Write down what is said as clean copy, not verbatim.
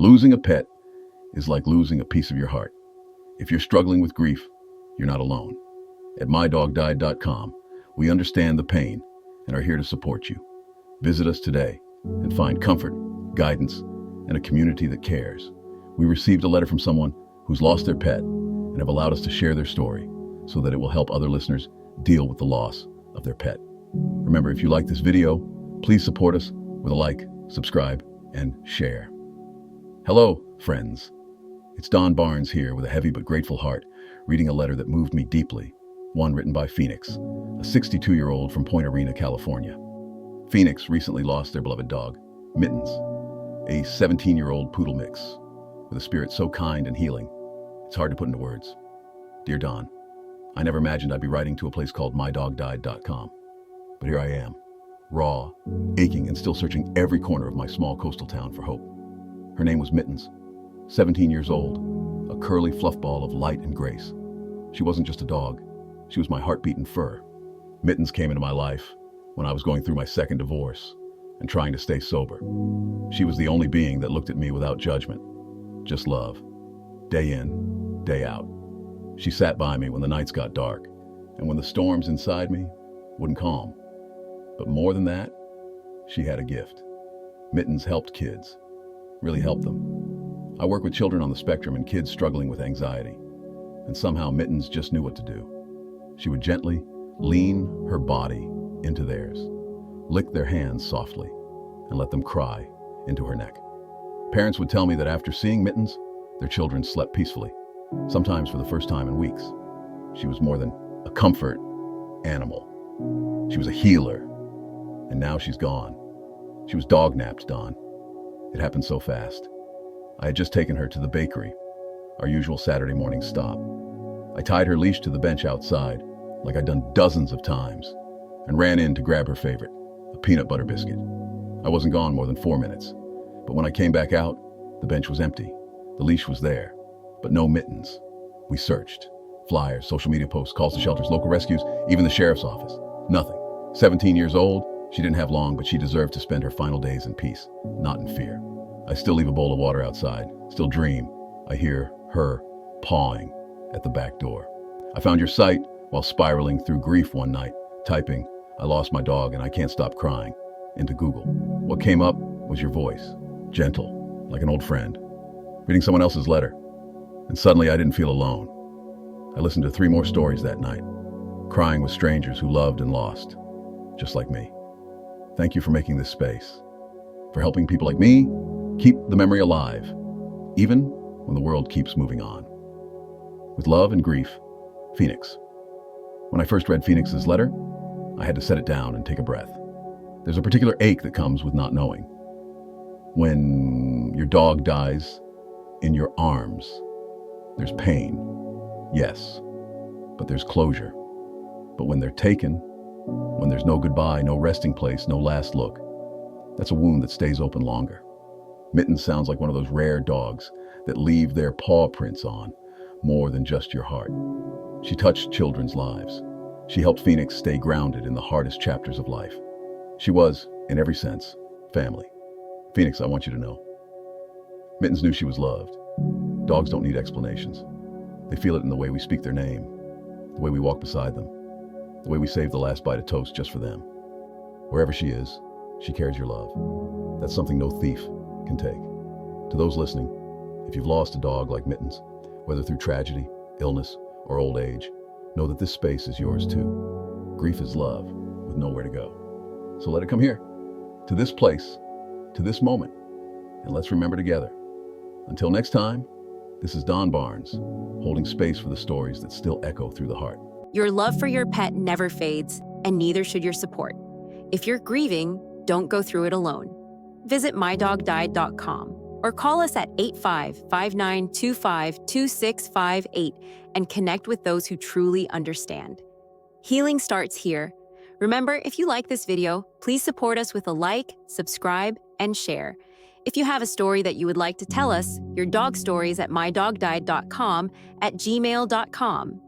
Losing a pet is like losing a piece of your heart. If you're struggling with grief, you're not alone. At mydogdied.com, we understand the pain and are here to support you. Visit us today and find comfort, guidance, and a community that cares. We received a letter from someone who's lost their pet and have allowed us to share their story so that it will help other listeners deal with the loss of their pet. Remember, if you like this video, please support us with a like, subscribe, and share. Hello, friends. It's Don Barnes here with a heavy but grateful heart, reading a letter that moved me deeply, one written by Phoenix, a 62-year-old from Point Arena, California. Phoenix recently lost their beloved dog, Mittens, a 17-year-old poodle mix, with a spirit so kind and healing, it's hard to put into words. Dear Don, I never imagined I'd be writing to a place called mydogdied.com, but here I am, raw, aching, and still searching every corner of my small coastal town for hope. Her name was Mittens, 17 years old, a curly fluff ball of light and grace. She wasn't just a dog, she was my heartbeat and fur. Mittens came into my life when I was going through my second divorce and trying to stay sober. She was the only being that looked at me without judgment, just love, day in, day out. She sat by me when the nights got dark and when the storms inside me wouldn't calm. But more than that, she had a gift. Mittens helped kids, really helped them. I work with children on the spectrum and kids struggling with anxiety, and somehow Mittens just knew what to do. She would gently lean her body into theirs, lick their hands softly, and let them cry into her neck. Parents would tell me that after seeing Mittens, their children slept peacefully, sometimes for the first time in weeks. She was more than a comfort animal. She was a healer, and now she's gone. She was dog-napped, Don. It happened so fast. I had just taken her to the bakery, our usual Saturday morning stop. I tied her leash to the bench outside, like I'd done dozens of times, and ran in to grab her favorite, a peanut butter biscuit. I wasn't gone more than 4 minutes, but when I came back out, the bench was empty. The leash was there, but no Mittens. We searched. Flyers, social media posts, calls to shelters, local rescues, even the sheriff's office. Nothing. 17 years old, she didn't have long, but she deserved to spend her final days in peace, not in fear. I still leave a bowl of water outside, still dream. I hear her pawing at the back door. I found your site while spiraling through grief one night, typing, "I lost my dog and I can't stop crying," into Google. What came up was your voice, gentle, like an old friend, reading someone else's letter. And suddenly I didn't feel alone. I listened to 3 more stories that night, crying with strangers who loved and lost, just like me. Thank you for making this space, for helping people like me keep the memory alive, even when the world keeps moving on. With love and grief, Phoenix. When I first read Phoenix's letter, I had to set it down and take a breath. There's a particular ache that comes with not knowing. When your dog dies in your arms, there's pain, yes, but there's closure. But when they're taken, when there's no goodbye, no resting place, no last look, that's a wound that stays open longer. Mittens sounds like one of those rare dogs that leave their paw prints on more than just your heart. She touched children's lives. She helped Phoenix stay grounded in the hardest chapters of life. She was, in every sense, family. Phoenix, I want you to know. Mittens knew she was loved. Dogs don't need explanations. They feel it in the way we speak their name, the way we walk beside them, the way we save the last bite of toast just for them. Wherever she is, she carries your love. That's something no thief can take. To those listening, if you've lost a dog like Mittens, whether through tragedy, illness, or old age, know that this space is yours too. Grief is love with nowhere to go. So let it come here, to this place, to this moment, and let's remember together. Until next time, this is Don Barnes, holding space for the stories that still echo through the heart. Your love for your pet never fades, and neither should your support. If you're grieving, don't go through it alone. Visit mydogdied.com or call us at 85-5925-2658 and connect with those who truly understand. Healing starts here. Remember, if you like this video, please support us with a like, subscribe, and share. If you have a story that you would like to tell us, your dog stories at mydogdied.com at gmail.com.